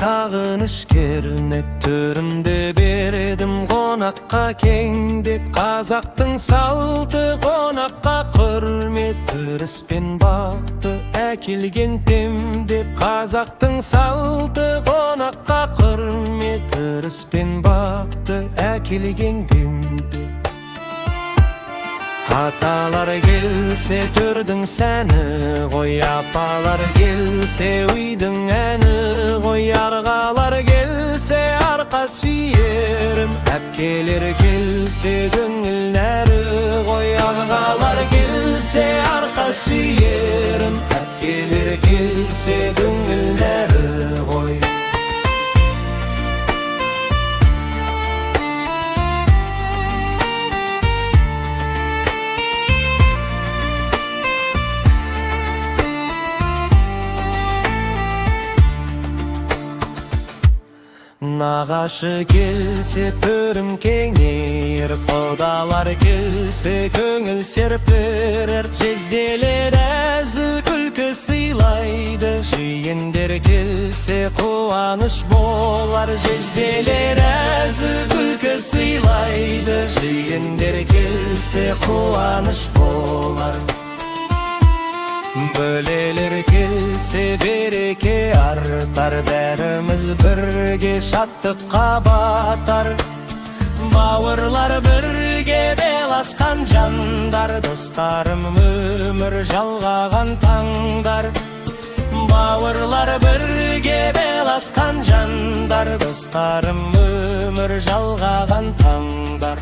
сағыныш кернек төрімде бередім қонаққа кең деп. Қазақтың салты қонаққа құрмет, өріс пен бақты әкелген тем деп. Қазақтың салты қонаққа құрмет, өріс пен бақты әкелген тем деп. Аталар келсе төрдің сәні ғой, апалар келсе үйдің әні ғой. Арғалар келсе арқа сүйерім, әпкелер келсе көңіл нәрі ғой. Арғалар келсе арқа сүйерім, әпкелер келсе көңіл нәрі ғой. Нағашы келсе төрім кеңер, құдалар келсе көңіл серпірер. Жезделер әзіл күлкі сыйлайды, жиендер келсе қуаныш болар. Жезделер әзіл күлкі сыйлайды, жиендер келсе қуаныш болар. Бөлелер келсе береке артар, бәріміз бірге шаттыққа батар. Бауырлар бірге беласқан жандар, достарым өмір жалғаған таңдар. Бауырлар бірге беласқан жандар, достарым өмір жалғаған таңдар.